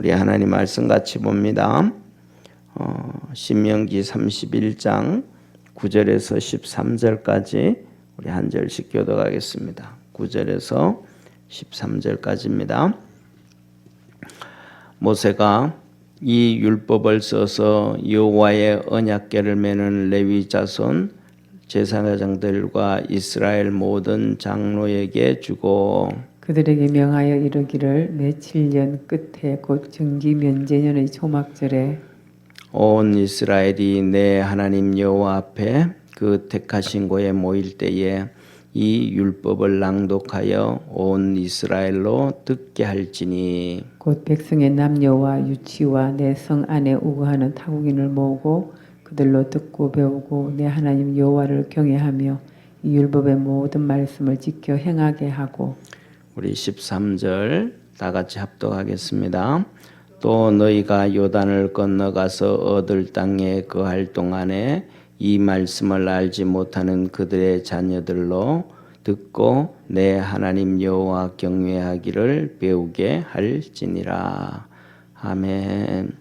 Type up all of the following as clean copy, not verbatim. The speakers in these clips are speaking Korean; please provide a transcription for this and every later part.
우리 하나님 말씀 같이 봅니다. 신명기 31장 9절에서 13절까지 우리 한 절씩 교독하겠습니다. 9절에서 13절까지입니다. 모세가 이 율법을 써서 여호와의 언약궤를 메는 레위 자손 제사장들과 이스라엘 모든 장로에게 주고 그들에게 명하여 이르기를 며칠 년 끝에 곧 정기 면제년의 초막절에 온 이스라엘이 내 하나님 여호와 앞에 그 택하신 곳에 모일 때에 이 율법을 낭독하여 온 이스라엘로 듣게 할지니 곧 백성의 남녀와 유치와 내 성 안에 우거하는 타국인을 모으고 그들로 듣고 배우고 내 하나님 여호와를 경외하며 이 율법의 모든 말씀을 지켜 행하게 하고. 우리 13절 다 같이 합독하겠습니다. 또 너희가 요단을 건너가서 얻을 땅에 거할 동안에 이 말씀을 알지 못하는 그들의 자녀들로 듣고 내 하나님 여호와 경외하기를 배우게 할지니라. 아멘.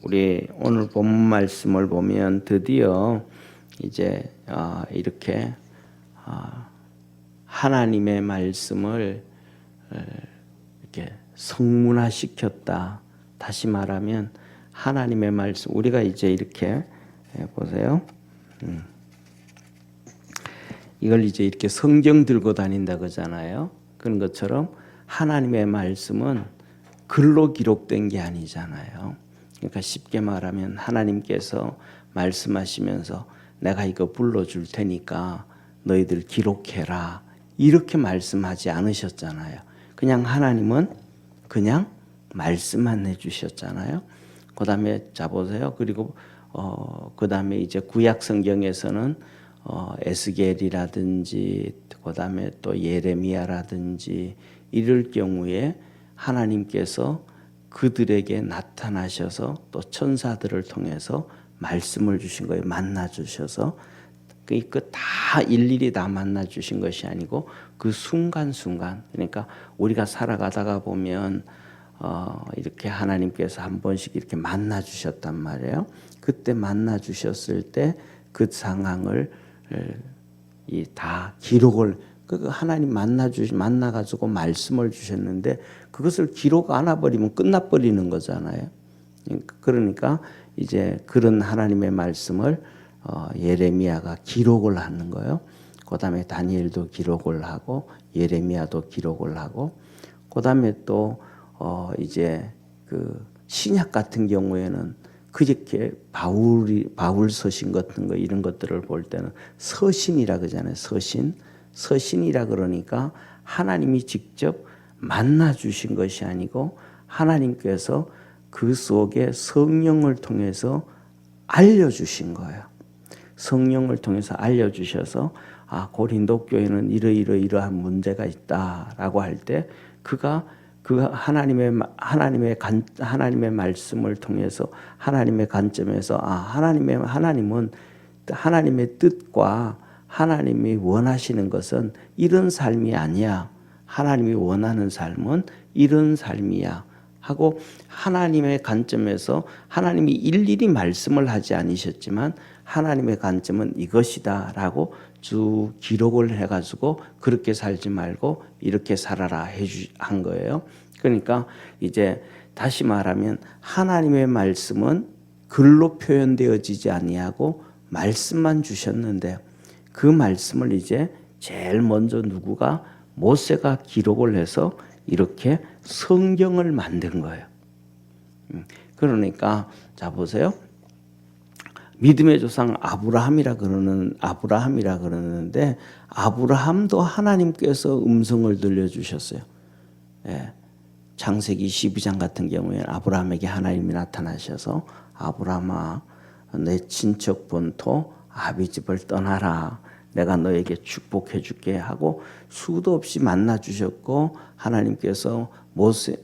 우리 오늘 본문 말씀을 보면 드디어 이제 이렇게 하나님의 말씀을 이렇게 성문화시켰다. 다시 말하면 하나님의 말씀, 우리가 이제 이렇게 보세요. 이걸 이제 이렇게 성경 들고 다닌다 그러잖아요. 그런 것처럼 하나님의 말씀은 글로 기록된 게 아니잖아요. 그러니까 쉽게 말하면 하나님께서 말씀하시면서 내가 이거 불러줄 테니까 너희들 기록해라. 이렇게 말씀하지 않으셨잖아요. 그냥 하나님은 그냥 말씀만 해주셨잖아요. 그 다음에 자 보세요. 그리고 그 다음에 이제 구약 성경에서는 에스겔이라든지 그 다음에 또 예레미야라든지 이럴 경우에 하나님께서 그들에게 나타나셔서 또 천사들을 통해서 말씀을 주신 거예요. 만나 주셔서 그 다 일일이 다 만나 주신 것이 아니고 그 순간순간, 그러니까 우리가 살아가다가 보면 이렇게 하나님께서 한 번씩 이렇게 만나 주셨단 말이에요. 그때 만나 주셨을 때 그 상황을 다 기록을 하나님 만나 가지고 말씀을 주셨는데 그것을 기록 안 해버리면 끝나버리는 거잖아요. 그러니까 이제 그런 하나님의 말씀을 예레미야가 기록을 하는 거예요. 그 다음에 다니엘도 기록을 하고 예레미야도 기록을 하고 그 다음에 또 이제 그 신약 같은 경우에는 그렇게 바울 서신 같은 거 이런 것들을 볼 때는 서신이라 그러잖아요. 서신이라 그러니까 하나님이 직접 만나 주신 것이 아니고 하나님께서 그 속에 성령을 통해서 알려주신 거예요. 성령을 통해서 알려주셔서 고린도 교회는 이러한 문제가 있다라고 할 때 그가 그 하나님의 말씀을 통해서 하나님의 관점에서 하나님은 하나님의 뜻과 하나님이 원하시는 것은 이런 삶이 아니야. 하나님이 원하는 삶은 이런 삶이야. 하고 하나님의 관점에서 하나님이 일일이 말씀을 하지 않으셨지만 하나님의 관점은 이것이다 라고 쭉 기록을 해가지고 그렇게 살지 말고 이렇게 살아라 한 거예요. 그러니까 이제 다시 말하면 하나님의 말씀은 글로 표현되어지지 아니하고 말씀만 주셨는데 그 말씀을 이제 제일 먼저 누구가 모세가 기록을 해서 이렇게 성경을 만든 거예요. 그러니까 자 보세요. 믿음의 조상 아브라함이라 그러는데 아브라함도 하나님께서 음성을 들려주셨어요. 창세기 12장 같은 경우에는 아브라함에게 하나님이 나타나셔서 아브라함아 내 친척 본토 아비집을 떠나라. 내가 너에게 축복해 줄게 하고 수도 없이 만나 주셨고 하나님께서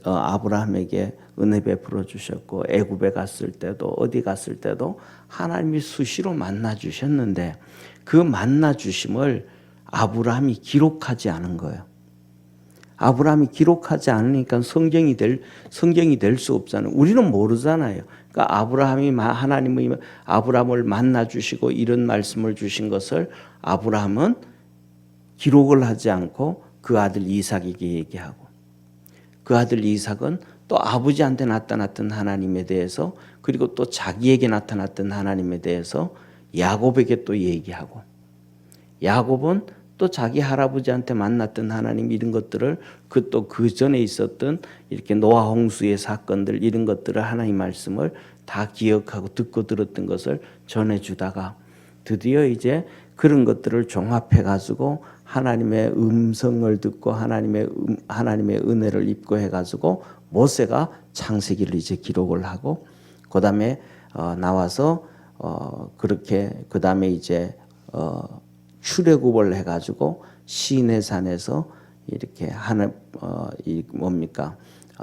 아브라함에게 은혜 베풀어 주셨고 애굽에 갔을 때도 어디 갔을 때도 하나님이 수시로 만나 주셨는데 그 만나 주심을 아브라함이 기록하지 않은 거예요. 아브라함이 기록하지 않으니까 성경이 될 수 없잖아요. 우리는 모르잖아요. 그러니까 하나님이 아브라함을 만나 주시고 이런 말씀을 주신 것을 아브라함은 기록을 하지 않고 그 아들 이삭에게 얘기하고, 그 아들 이삭은 또 아버지한테 나타났던 하나님에 대해서, 그리고 또 자기에게 나타났던 하나님에 대해서 야곱에게 또 얘기하고, 야곱은 또 자기 할아버지한테 만났던 하나님 이런 것들을 그 전에 있었던 이렇게 노아 홍수의 사건들 이런 것들을 하나님 말씀을 다 기억하고 듣고 들었던 것을 전해주다가 드디어 이제 그런 것들을 종합해 가지고 하나님의 음성을 듣고 하나님의 은혜를 입고 해 가지고 모세가 창세기를 이제 기록을 하고, 그다음에 나와서 그렇게 그다음에 이제 출애굽을 해 가지고 시내 산에서 이렇게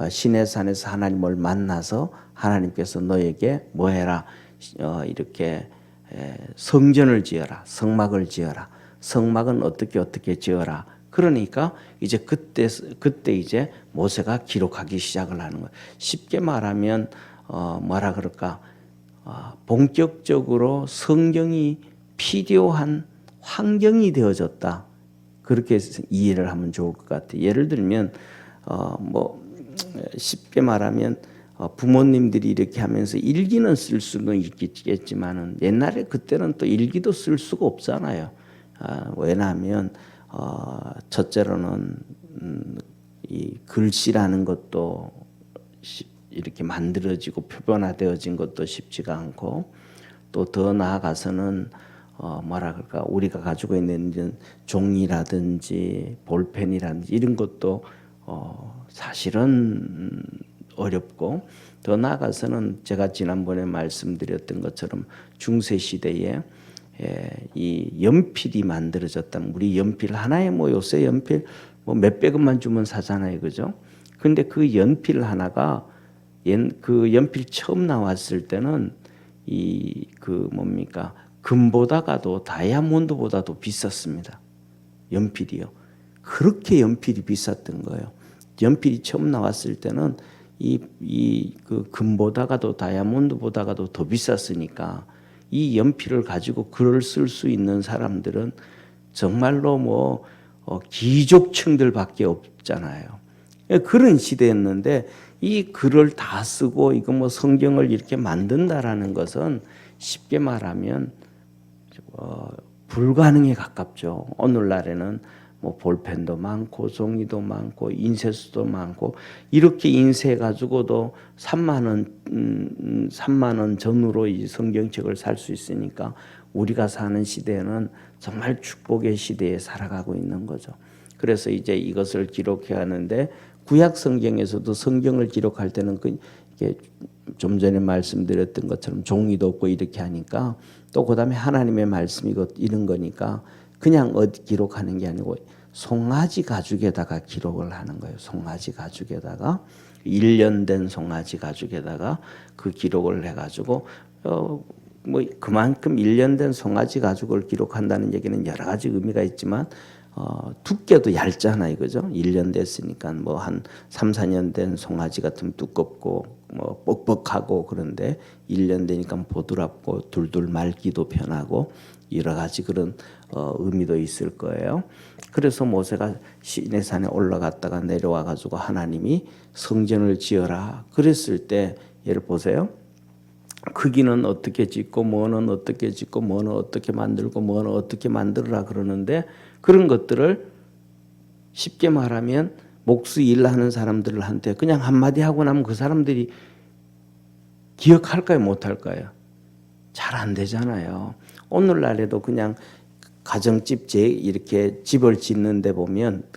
시내 산에서 하나님을 만나서 하나님께서 너에게 뭐 해라, 이렇게 성전을 지어라, 성막을 지어라. 성막은 어떻게 지어라. 그러니까 이제 그때 이제 모세가 기록하기 시작을 하는 거예요. 쉽게 말하면 뭐라 그럴까? 본격적으로 성경이 필요한 환경이 되어졌다. 그렇게 이해를 하면 좋을 것 같아요. 예를 들면 쉽게 말하면 부모님들이 이렇게 하면서 일기는 쓸 수는 있겠지만은 옛날에 그때는 또 일기도 쓸 수가 없잖아요. 왜냐하면 첫째로는 이 글씨라는 것도 이렇게 만들어지고 표본화되어진 것도 쉽지가 않고, 또 더 나아가서는 뭐라 그럴까, 우리가 가지고 있는 종이라든지 볼펜이라든지 이런 것도 사실은 어렵고, 더 나아가서는 제가 지난번에 말씀드렸던 것처럼 중세 시대에 이 연필이 만들어졌다면, 우리 연필 하나에 요새 연필 몇백 원만 주면 사잖아요, 그죠? 근데 그 연필 하나가 그 연필 처음 나왔을 때는 금보다가도 다이아몬드보다도 비쌌습니다. 연필이요. 그렇게 연필이 비쌌던 거예요. 연필이 처음 나왔을 때는 그 금보다가도 다이아몬드보다가도 더 비쌌으니까 이 연필을 가지고 글을 쓸 수 있는 사람들은 정말로 귀족층들밖에 없잖아요. 그런 시대였는데 이 글을 다 쓰고 이거 성경을 이렇게 만든다라는 것은 쉽게 말하면 불가능에 가깝죠. 오늘날에는 볼펜도 많고 종이도 많고 인쇄수도 많고 이렇게 인쇄해 가지고도 3만 원 전후로 이 성경책을 살 수 있으니까 우리가 사는 시대에는 정말 축복의 시대에 살아가고 있는 거죠. 그래서 이제 이것을 기록해야 하는데, 구약 성경에서도 성경을 기록할 때는 이게 좀 전에 말씀드렸던 것처럼 종이도 없고 이렇게 하니까, 또 그다음에 하나님의 말씀이 이런 거니까 그냥 기록하는 게 아니고 송아지 가죽에다가 기록을 하는 거예요. 송아지 가죽에다가 1년 된 송아지 가죽에다가 그 기록을 해가지고 그만큼 1년 된 송아지 가죽을 기록한다는 얘기는 여러 가지 의미가 있지만 두께도 얇잖아요, 그죠? 1년 됐으니까 한 3, 4년 된 송아지 같으면 두껍고 뻑뻑하고, 그런데 1년 되니까 보드랍고 둘둘 말기도 편하고 여러 가지 그런 의미도 있을 거예요. 그래서 모세가 시내산에 올라갔다가 내려와 가지고 하나님이 성전을 지어라 그랬을 때, 예를 보세요. 크기는 어떻게 짓고 뭐는 어떻게 짓고 뭐는 어떻게 만들고 뭐는 어떻게 만들어라 그러는데, 그런 것들을 쉽게 말하면 목수 일하는 사람들한테 그냥 한마디 하고 나면 그 사람들이 기억할까요, 못할까요? 잘 안 되잖아요. 오늘날에도 그냥 가정집 이렇게 집을 짓는데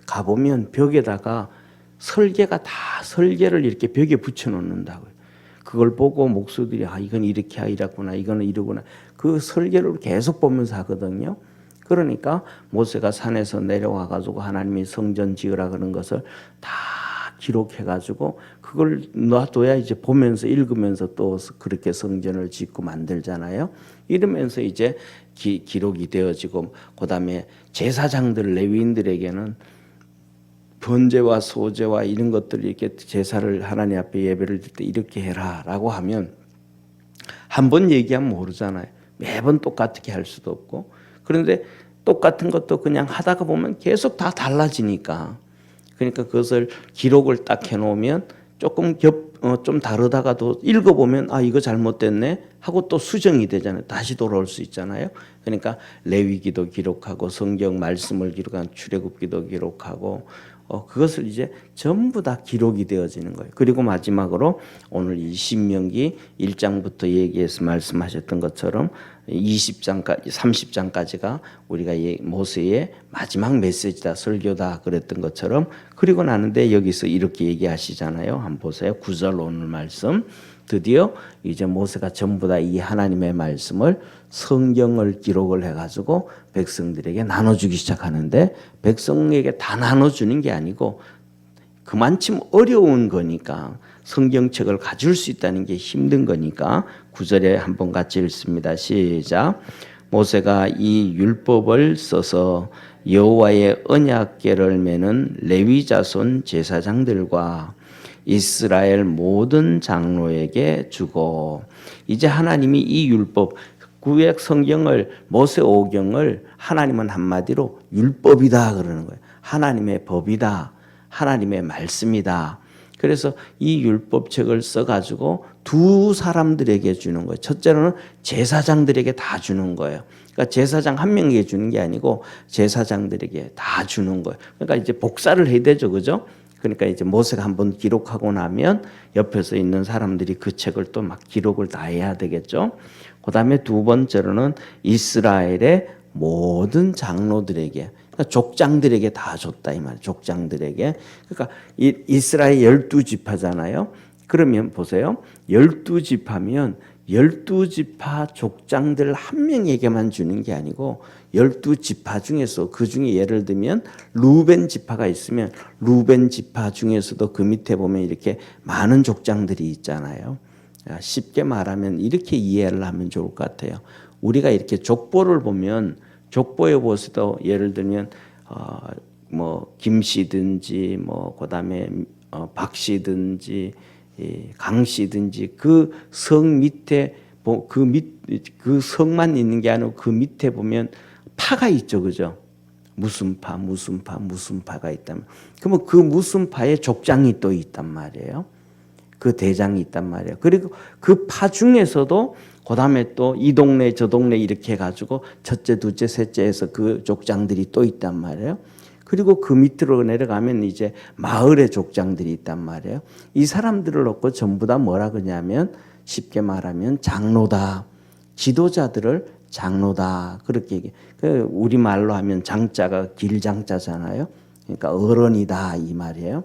가보면 벽에다가 설계를 이렇게 벽에 붙여 놓는다고요. 그걸 보고 목수들이 이건 이렇게 이랬구나, 이거는 이러구나, 그 설계를 계속 보면서 하거든요. 그러니까 모세가 산에서 내려와 가지고 하나님이 성전 지으라 그런 것을 다 기록해 가지고 그걸 놔둬야 이제 보면서 읽으면서 또 그렇게 성전을 짓고 만들잖아요. 이러면서 이제 기록이 되어지고, 그다음에 제사장들 레위인들에게는 번제와 소제와 이런 것들을 이렇게 제사를 하나님 앞에 예배를 드릴 때 이렇게 해라라고 하면 한 번 얘기하면 모르잖아요. 매번 똑같게 할 수도 없고. 그런데 똑같은 것도 그냥 하다가 보면 계속 다 달라지니까. 그러니까 그것을 기록을 딱 해놓으면 조금 좀 다르다가도 읽어보면 아 이거 잘못됐네 하고 또 수정이 되잖아요. 다시 돌아올 수 있잖아요. 그러니까 레위기도 기록하고 성경 말씀을 기록한 출애굽기도 기록하고 그것을 이제 전부 다 기록이 되어지는 거예요. 그리고 마지막으로 오늘 이 신명기 1장부터 얘기해서 말씀하셨던 것처럼 20장까지 30장까지가 우리가 모세의 마지막 메시지다 설교다 그랬던 것처럼 그리고 나는데 여기서 이렇게 얘기하시잖아요. 한번 보세요. 9절 오늘 말씀 드디어 이제 모세가 전부 다 이 하나님의 말씀을 성경을 기록을 해가지고 백성들에게 나눠주기 시작하는데 백성에게 다 나눠주는 게 아니고 그만큼 어려운 거니까 성경책을 가질 수 있다는 게 힘든 거니까 9절에 한번 같이 읽습니다. 시작. 모세가 이 율법을 써서 여호와의 언약궤를 매는 레위 자손 제사장들과 이스라엘 모든 장로에게 주고 이제 하나님이 이 율법 구약 성경을 모세 오경을 하나님은 한마디로 율법이다 그러는 거예요. 하나님의 법이다. 하나님의 말씀이다. 그래서 이 율법책을 써가지고 두 사람들에게 주는 거예요. 첫째로는 제사장들에게 다 주는 거예요. 그러니까 제사장 한 명에게 주는 게 아니고 제사장들에게 다 주는 거예요. 그러니까 이제 복사를 해야 되죠, 그죠? 그러니까 이제 모세가 한번 기록하고 나면 옆에서 있는 사람들이 그 책을 또 막 기록을 다 해야 되겠죠. 그 다음에 두 번째로는 이스라엘의 모든 장로들에게, 그러니까 족장들에게 다 줬다 이 말이에요. 족장들에게. 그러니까 이스라엘 12지파잖아요. 그러면 보세요. 12지파면 12지파 족장들 한 명에게만 주는 게 아니고 12지파 중에서 그 중에 예를 들면 루벤 지파가 있으면 루벤 지파 중에서도 그 밑에 보면 이렇게 많은 족장들이 있잖아요. 쉽게 말하면 이렇게 이해를 하면 좋을 것 같아요. 우리가 이렇게 족보를 보면 족보에 보세요. 예를 들면 뭐 김씨든지 뭐 그다음에 박씨든지 강씨든지 그 성 밑에 그 성만 있는 게 아니고 그 밑에 보면 파가 있죠, 그죠? 무슨 파가 있다면 그러면 그 무슨 파에 족장이 또 있단 말이에요. 그 대장이 있단 말이에요. 그리고 그 파 중에서도 그 다음에 또 이 동네 저 동네 이렇게 해가지고 첫째, 둘째, 셋째 해서 그 족장들이 또 있단 말이에요. 그리고 그 밑으로 내려가면 이제 마을의 족장들이 있단 말이에요. 이 사람들을 놓고 전부 다 뭐라 그러냐면 쉽게 말하면 장로다. 지도자들을 장로다. 그렇게 얘기해. 우리말로 하면 장자가 길장자잖아요. 그러니까 어른이다 이 말이에요.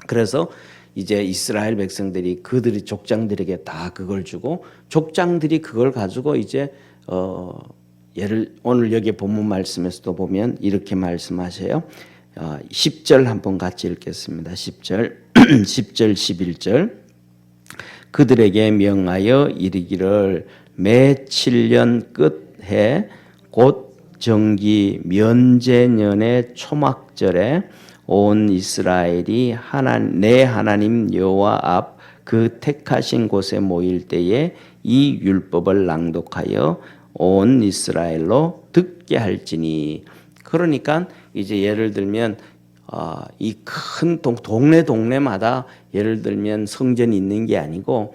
그래서 이제 이스라엘 백성들이 그들이 족장들에게 다 그걸 주고 족장들이 그걸 가지고 이제 오늘 여기 본문 말씀에서도 보면 이렇게 말씀하세요. 10절 한번 같이 읽겠습니다. 10절 10절 11절 그들에게 명하여 이르기를 매 7년 끝해 곧 정기 면제년의 초막절에 온 이스라엘이 내 하나님 여호와 앞 그 택하신 곳에 모일 때에 이 율법을 낭독하여 온 이스라엘로 듣게 할지니. 그러니까 이제 예를 들면 이 큰 동네마다 예를 들면 성전이 있는 게 아니고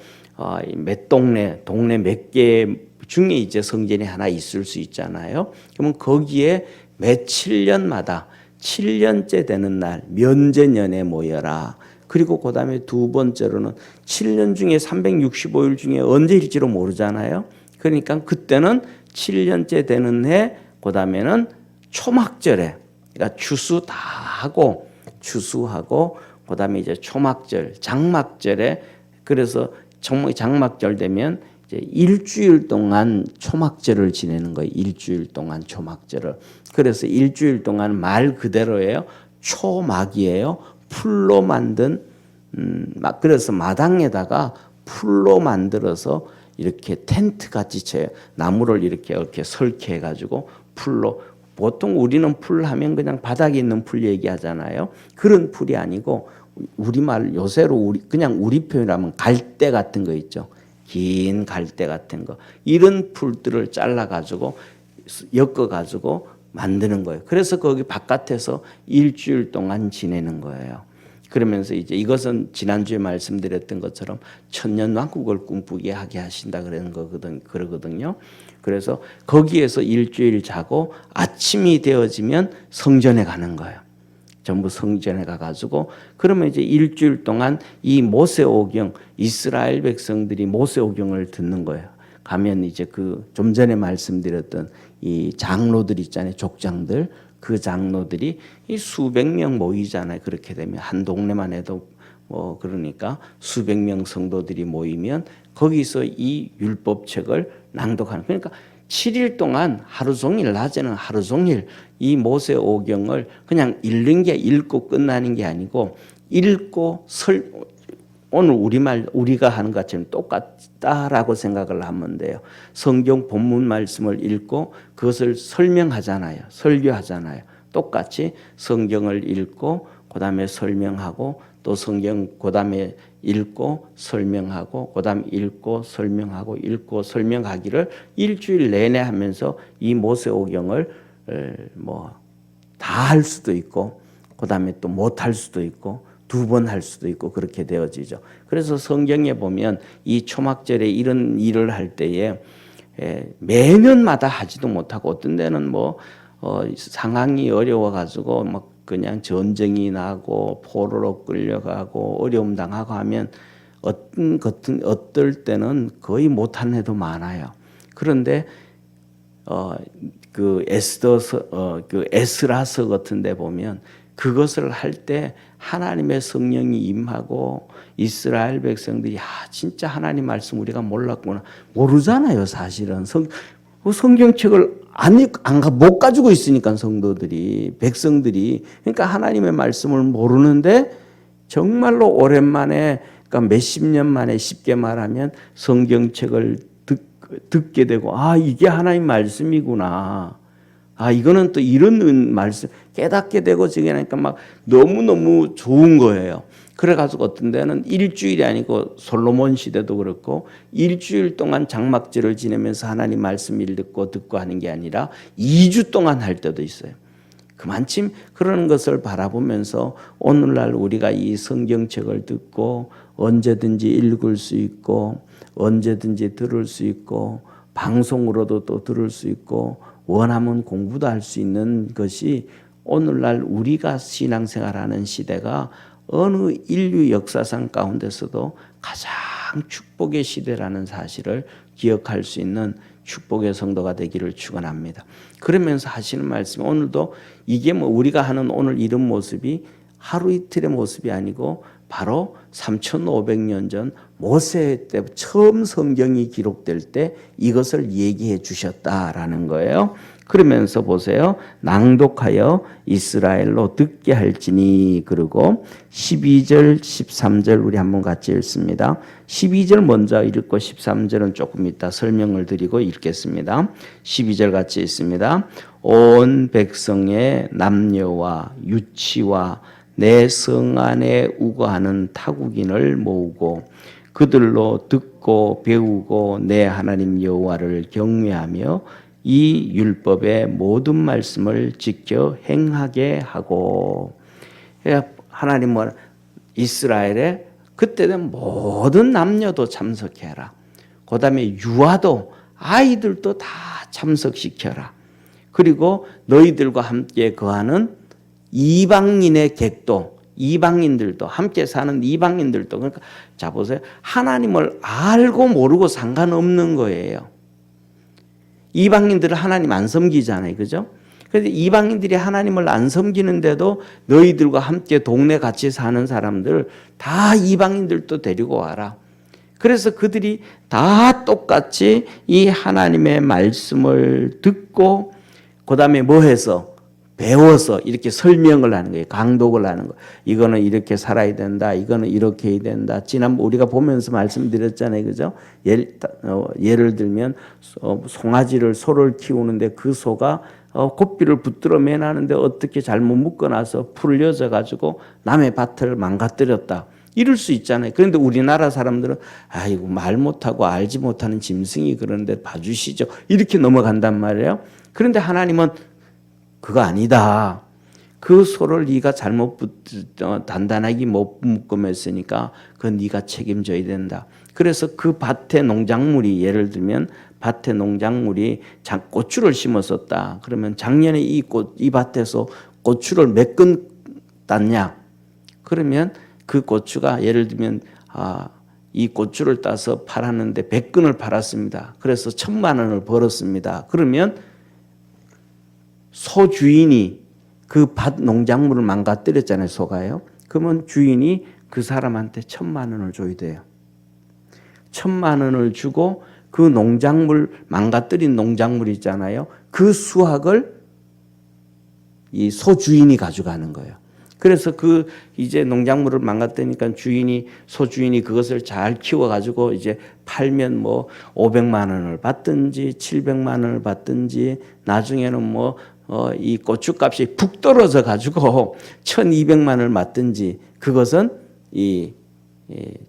몇 동네 몇 개 중에 이제 성전이 하나 있을 수 있잖아요. 그러면 거기에 매 7년마다 7년째 되는 날 면제년에 모여라. 그리고 그 다음에 두 번째로는 7년 중에 365일 중에 언제일지로 모르잖아요. 그러니까 그때는 7년째 되는 해, 그 다음에는 초막절에, 그러니까 추수하고, 그 다음에 이제 초막절, 장막절에, 그래서 장막절 되면 이제 일주일 동안 초막절을 지내는 거예요. 일주일 동안 초막절을. 그래서 일주일 동안 말 그대로예요. 초막이에요. 풀로 만든 그래서 마당에다가 풀로 만들어서 이렇게 텐트 같이 쳐요. 나무를 이렇게 설치해 가지고 풀로 보통 우리는 풀 하면 그냥 바닥에 있는 풀 얘기하잖아요. 그런 풀이 아니고 우리말 요새로 그냥 우리 표현하면 갈대 같은 거 있죠. 긴 갈대 같은 거. 이런 풀들을 잘라가지고 엮어가지고 만드는 거예요. 그래서 거기 바깥에서 일주일 동안 지내는 거예요. 그러면서 이제 이것은 지난주에 말씀드렸던 것처럼 천년왕국을 꿈꾸게 하게 하신다 그러거든요. 그래서 거기에서 일주일 자고 아침이 되어지면 성전에 가는 거예요. 전부 성전에 가가지고 그러면 이제 일주일 동안 이 모세오경 이스라엘 백성들이 모세오경을 듣는 거예요. 가면 이제 그 좀 전에 말씀드렸던 이 장로들 있잖아요. 족장들. 그 장로들이 이 수백 명 모이잖아요. 그렇게 되면 한 동네만 해도 뭐 그러니까 수백 명 성도들이 모이면 거기서 이 율법책을 낭독하는. 그러니까 7일 동안 하루 종일 낮에는 하루 종일 이 모세오경을 그냥 읽고 끝나는 게 아니고 읽고 오늘 우리말 우리가 하는 것처럼 똑같다라고 생각을 하면 돼요. 성경 본문 말씀을 읽고 그것을 설명하잖아요. 설교하잖아요. 똑같이 성경을 읽고 그다음에 설명하고 또 성경 그다음에 읽고 설명하고 그다음에 읽고 설명하고 읽고 설명하기를 일주일 내내 하면서 이 모세오경을 뭐 다 할 수도 있고 그다음에 또 못 할 수도 있고 2번 할 수도 있고 그렇게 되어지죠. 그래서 성경에 보면 이 초막절에 이런 일을 할 때에 매년마다 하지도 못하고 어떤 데는 뭐 상황이 어려워가지고 막 그냥 전쟁이 나고 포로로 끌려가고 어려움 당하고 하면 어떨 때는 거의 못한 해도 많아요. 그런데 그 에스라서 같은데 보면 그것을 할 때 하나님의 성령이 임하고 이스라엘 백성들이 진짜 하나님 말씀 우리가 몰랐구나 모르잖아요. 사실은 성경책을 못 가지고 있으니까 성도들이 백성들이 그러니까 하나님의 말씀을 모르는데 정말로 오랜만에 그러니까 몇십 년 만에 쉽게 말하면 성경책을 듣게 되고 이게 하나님 말씀이구나. 이거는 또 이런 말씀 깨닫게 되고 지게니까 막 너무너무 좋은 거예요. 그래가지고 어떤 데는 일주일이 아니고 솔로몬 시대도 그렇고 일주일 동안 장막절을 지내면서 하나님 말씀을 듣고 하는 게 아니라 2주 동안 할 때도 있어요. 그만큼 그런 것을 바라보면서 오늘날 우리가 이 성경책을 듣고 언제든지 읽을 수 있고 언제든지 들을 수 있고 방송으로도 또 들을 수 있고 원하면 공부도 할 수 있는 것이 오늘날 우리가 신앙생활하는 시대가 어느 인류 역사상 가운데서도 가장 축복의 시대라는 사실을 기억할 수 있는 축복의 성도가 되기를 축원합니다. 그러면서 하시는 말씀이 오늘도 이게 뭐 우리가 하는 오늘 이런 모습이 하루 이틀의 모습이 아니고 바로 3,500년 전 모세 때 처음 성경이 기록될 때 이것을 얘기해 주셨다라는 거예요. 그러면서 보세요. 낭독하여 이스라엘로 듣게 할지니 그리고 12절 13절 우리 한번 같이 읽습니다. 12절 먼저 읽고 13절은 조금 이따 설명을 드리고 읽겠습니다. 12절 같이 읽습니다. 온 백성의 남녀와 유치와 내 성 안에 우거하는 타국인을 모으고 그들로 듣고 배우고 내 하나님 여호와를 경외하며 이 율법의 모든 말씀을 지켜 행하게 하고 하나님은 이스라엘에 그때는 모든 남녀도 참석해라. 그 다음에 유아도 아이들도 다 참석시켜라. 그리고 너희들과 함께 거하는 이방인의 객도 이방인들도 함께 사는 이방인들도 그러니까 자 보세요. 하나님을 알고 모르고 상관없는 거예요. 이방인들은 하나님 안 섬기잖아요. 그죠? 그런데 이방인들이 하나님을 안 섬기는데도 너희들과 함께 동네 같이 사는 사람들 다 이방인들도 데리고 와라. 그래서 그들이 다 똑같이 이 하나님의 말씀을 듣고 그 다음에 뭐 해서 배워서 이렇게 설명을 하는 거예요. 강독을 하는 거. 이거는 이렇게 살아야 된다. 이거는 이렇게 해야 된다. 지난번 우리가 보면서 말씀드렸잖아요. 그죠? 예를 들면 송아지를 소를 키우는데 그 소가 고삐를 붙들어 매나는데 어떻게 잘못 묶어놔서 풀려져 가지고 남의 밭을 망가뜨렸다. 이럴 수 있잖아요. 그런데 우리나라 사람들은 아이고 말 못하고 알지 못하는 짐승이 그런데 봐주시죠. 이렇게 넘어간단 말이에요. 그런데 하나님은 그거 아니다. 그 소를 네가 잘못 단단하게 못 묶음했으니까 그건 네가 책임져야 된다. 그래서 그 밭의 농작물이 예를 들면 밭의 농작물이 고추를 심었었다. 그러면 작년에 이 밭에서 고추를 몇 근 땄냐? 그러면 그 고추가 예를 들면 이 고추를 따서 팔았는데 100근을 팔았습니다. 그래서 1,000만 원을 벌었습니다. 그러면 소 주인이 그 밭 농작물을 망가뜨렸잖아요, 소가요. 그러면 주인이 그 사람한테 1,000만 원을 줘야 돼요. 1,000만 원을 주고 그 농작물 망가뜨린 농작물 있잖아요. 그 수확을 이 소 주인이 가져가는 거예요. 그래서 그 이제 농작물을 망가뜨리니까 소 주인이 그것을 잘 키워 가지고 이제 팔면 뭐 500만 원을 받든지 700만 원을 받든지 나중에는 이 고추값이 푹 떨어져 가지고 1,200만 원을 받든지 그것은 이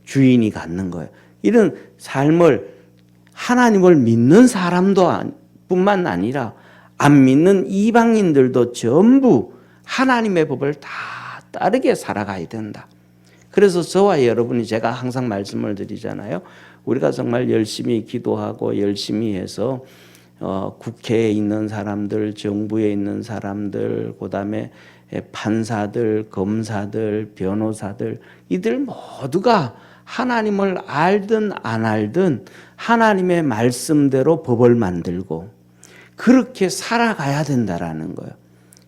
주인이 갖는 거예요. 이런 삶을 하나님을 믿는 사람도 뿐만 아니라 안 믿는 이방인들도 전부 하나님의 법을 다 따르게 살아가야 된다. 그래서 저와 여러분이 제가 항상 말씀을 드리잖아요. 우리가 정말 열심히 기도하고 열심히 해서 국회에 있는 사람들, 정부에 있는 사람들, 그다음에 판사들, 검사들, 변호사들 이들 모두가 하나님을 알든 안 알든 하나님의 말씀대로 법을 만들고 그렇게 살아가야 된다라는 거예요.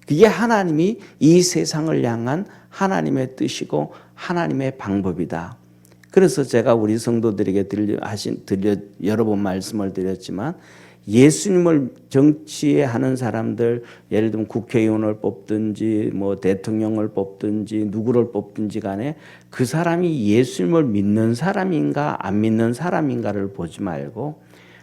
그게 하나님이 이 세상을 향한 하나님의 뜻이고 하나님의 방법이다. 그래서 제가 우리 성도들에게 여러 번 말씀을 드렸지만 예수님을 정치하는 사람들, 예를 들면 국회의원을 뽑든지 대통령을 뽑든지 누구를 뽑든지 간에 그 사람이 예수님을 믿는 사람인가 안 믿는 사람인가를 보지 말고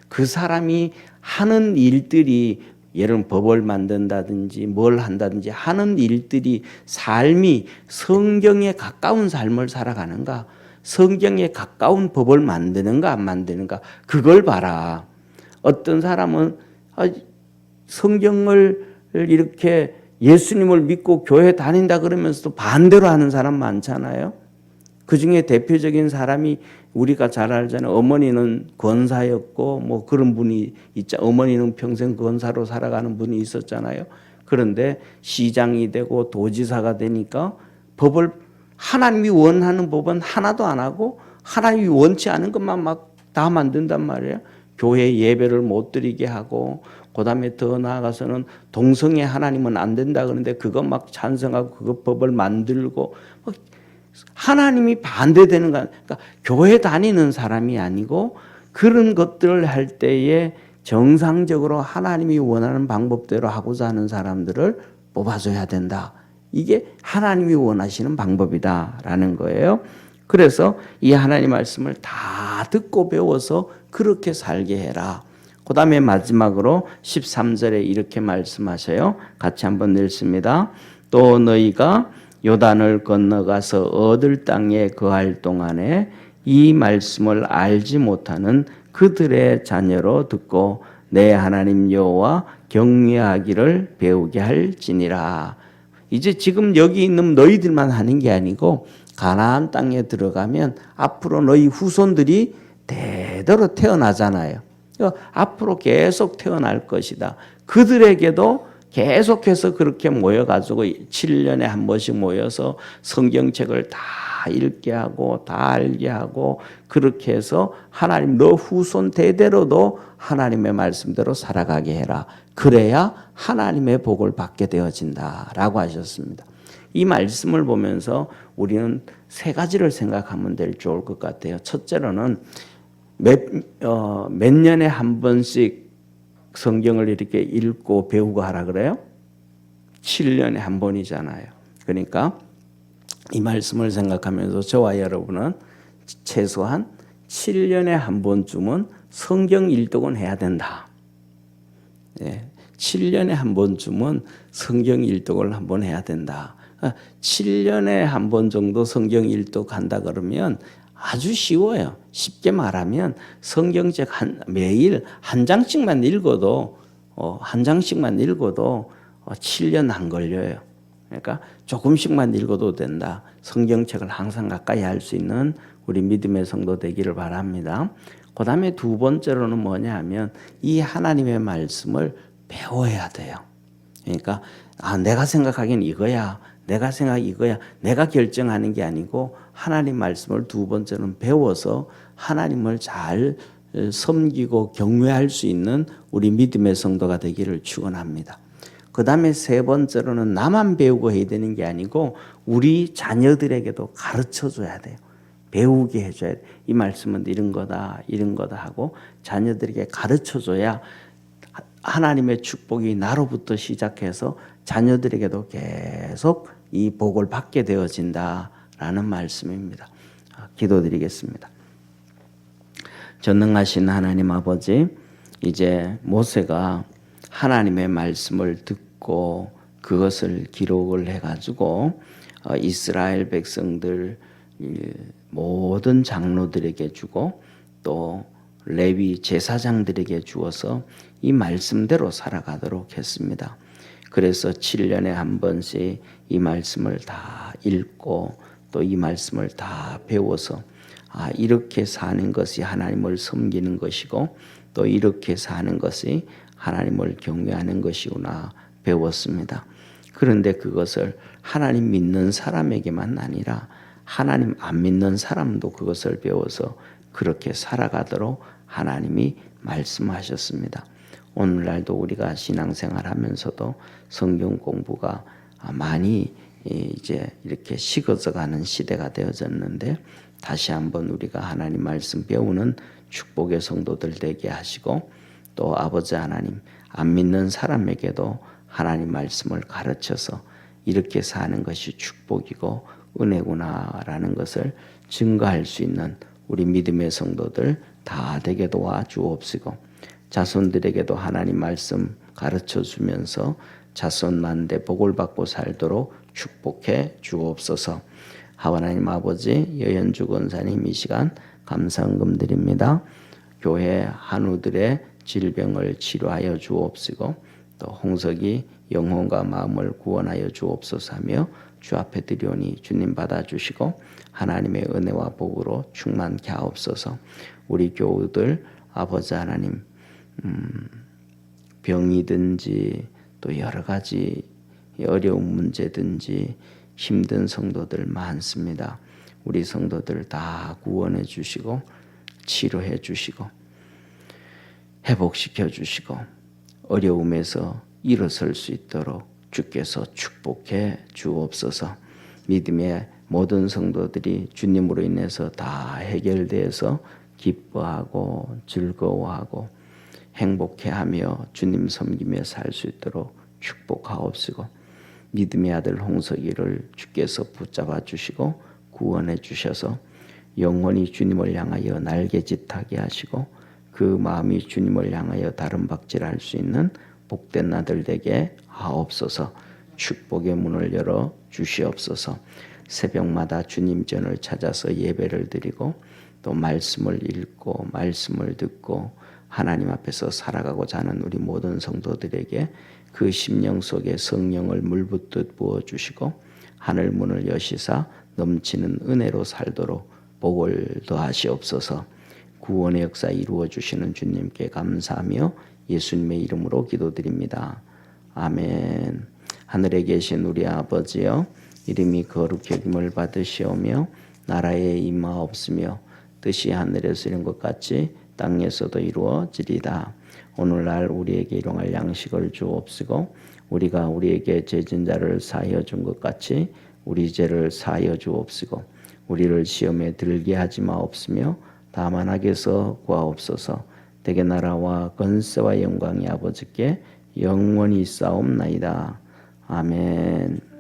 그 사람이 하는 일들이 예를 들면 법을 만든다든지 뭘 한다든지 하는 일들이 삶이 성경에 가까운 삶을 살아가는가, 성경에 가까운 법을 만드는가 안 만드는가 그걸 봐라. 어떤 사람은 성경을 이렇게 예수님을 믿고 교회 다닌다 그러면서도 반대로 하는 사람 많잖아요. 그중에 대표적인 사람이 우리가 잘 알잖아요. 어머니는 권사였고 그런 분이 어머니는 평생 권사로 살아가는 분이 있었잖아요. 그런데 시장이 되고 도지사가 되니까 하나님이 원하는 법은 하나도 안 하고 하나님이 원치 않은 것만 막 다 만든단 말이에요. 교회 예배를 못 드리게 하고 그다음에 더 나아가서는 동성애 하나님은 안 된다 그러는데 그거 막 찬성하고 그거 법을 만들고 하나님이 반대되는 거 그러니까 교회 다니는 사람이 아니고 그런 것들을 할 때에 정상적으로 하나님이 원하는 방법대로 하고자 하는 사람들을 뽑아줘야 된다. 이게 하나님이 원하시는 방법이다라는 거예요. 그래서 이 하나님 말씀을 다 듣고 배워서 그렇게 살게 해라. 그 다음에 마지막으로 13절에 이렇게 말씀하셔요. 같이 한번 읽습니다. 또 너희가 요단을 건너가서 얻을 땅에 거할 동안에 이 말씀을 알지 못하는 그들의 자녀로 듣고 내 하나님 여호와 경외하기를 배우게 할지니라. 이제 지금 여기 있는 너희들만 하는 게 아니고 가나안 땅에 들어가면 앞으로 너희 후손들이 대대로 태어나잖아요. 앞으로 계속 태어날 것이다. 그들에게도 계속해서 그렇게 모여가지고 7년에 한 번씩 모여서 성경책을 다 읽게 하고 다 알게 하고 그렇게 해서 하나님 너 후손 대대로도 하나님의 말씀대로 살아가게 해라. 그래야 하나님의 복을 받게 되어진다라고 하셨습니다. 이 말씀을 보면서 우리는 세 가지를 생각하면 좋을 것 같아요. 첫째로는 몇 년에 한 번씩 성경을 이렇게 읽고 배우고 하라 그래요? 7년에 한 번이잖아요. 그러니까 이 말씀을 생각하면서 저와 여러분은 최소한 7년에 한 번쯤은 성경 일독은 해야 된다. 네. 7년에 한 번쯤은 성경 일독을 한번 해야 된다. 7년에 한 번 정도 성경 일독 한다 그러면 아주 쉬워요. 쉽게 말하면 성경책 매일 한 장씩만 읽어도 7년 안 걸려요. 그러니까 조금씩만 읽어도 된다. 성경책을 항상 가까이 할 수 있는 우리 믿음의 성도 되기를 바랍니다. 그 다음에 두 번째로는 뭐냐 하면 이 하나님의 말씀을 배워야 돼요. 그러니까 내가 생각하기엔 이거야. 내가 결정하는 게 아니고 하나님 말씀을 두 번째는 배워서 하나님을 잘 섬기고 경외할 수 있는 우리 믿음의 성도가 되기를 축원합니다. 그 다음에 세 번째로는 나만 배우고 해야 되는 게 아니고 우리 자녀들에게도 가르쳐 줘야 돼요. 배우게 해줘야 돼요. 이 말씀은 이런 거다 하고 자녀들에게 가르쳐 줘야 하나님의 축복이 나로부터 시작해서 자녀들에게도 계속 이 복을 받게 되어진다라는 말씀입니다. 기도드리겠습니다. 전능하신 하나님 아버지, 이제 모세가 하나님의 말씀을 듣고 그것을 기록을 해가지고 이스라엘 백성들 모든 장로들에게 주고 또 레위 제사장들에게 주어서 이 말씀대로 살아가도록 했습니다. 그래서 7년에 한 번씩 이 말씀을 다 읽고 또 이 말씀을 다 배워서 이렇게 사는 것이 하나님을 섬기는 것이고 또 이렇게 사는 것이 하나님을 경외하는 것이구나 배웠습니다. 그런데 그것을 하나님 믿는 사람에게만 아니라 하나님 안 믿는 사람도 그것을 배워서 그렇게 살아가도록 하나님이 말씀하셨습니다. 오늘날도 우리가 신앙생활하면서도 성경 공부가 많이 이제 이렇게 식어져가는 시대가 되어졌는데 다시 한번 우리가 하나님 말씀 배우는 축복의 성도들 되게 하시고 또 아버지 하나님 안 믿는 사람에게도 하나님 말씀을 가르쳐서 이렇게 사는 것이 축복이고 은혜구나라는 것을 증거할 수 있는 우리 믿음의 성도들 다 되게 도와주옵시고 자손들에게도 하나님 말씀 가르쳐 주면서 자손만대 복을 받고 살도록 축복해 주옵소서. 하나님 아버지 여현주 권사님 이 시간 감사헌금 드립니다. 교회 한우들의 질병을 치료하여 주옵시고 또 홍석이 영혼과 마음을 구원하여 주옵소서하며 주 앞에 드리오니 주님 받아주시고 하나님의 은혜와 복으로 충만케 하옵소서. 우리 교우들 아버지 하나님 병이든지 또 여러 가지 어려운 문제든지 힘든 성도들 많습니다. 우리 성도들 다 구원해 주시고 치료해 주시고 회복시켜 주시고 어려움에서 일어설 수 있도록 주께서 축복해 주옵소서. 믿음의 모든 성도들이 주님으로 인해서 다 해결되어서 기뻐하고 즐거워하고 행복해하며 주님 섬기며 살 수 있도록 축복하옵시고 믿음의 아들 홍석이를 주께서 붙잡아 주시고 구원해 주셔서 영원히 주님을 향하여 날개짓하게 하시고 그 마음이 주님을 향하여 다름박질할 수 있는 복된 아들 되게 하옵소서. 축복의 문을 열어 주시옵소서. 새벽마다 주님 전을 찾아서 예배를 드리고 또 말씀을 읽고 말씀을 듣고 하나님 앞에서 살아가고자 하는 우리 모든 성도들에게 그 심령 속에 성령을 물붓듯 부어주시고 하늘 문을 여시사 넘치는 은혜로 살도록 복을 더하시옵소서. 구원의 역사 이루어 주시는 주님께 감사하며 예수님의 이름으로 기도드립니다. 아멘. 하늘에 계신 우리 아버지여 이름이 거룩히 여김을 받으시오며 나라에 임하옵시며 뜻이 하늘에서 이룬 것 같이 땅에서도 이루어지리다. 오늘날 우리에게 일용할 양식을 주옵시고 우리가 우리에게 죄진 자를 사하여 준 것 같이 우리 죄를 사하여 주옵시고 우리를 시험에 들게 하지 마옵시며 다만 악에서 구하옵소서. 대개 나라와 권세와 영광이 아버지께 영원히 있사옵나이다. 아멘.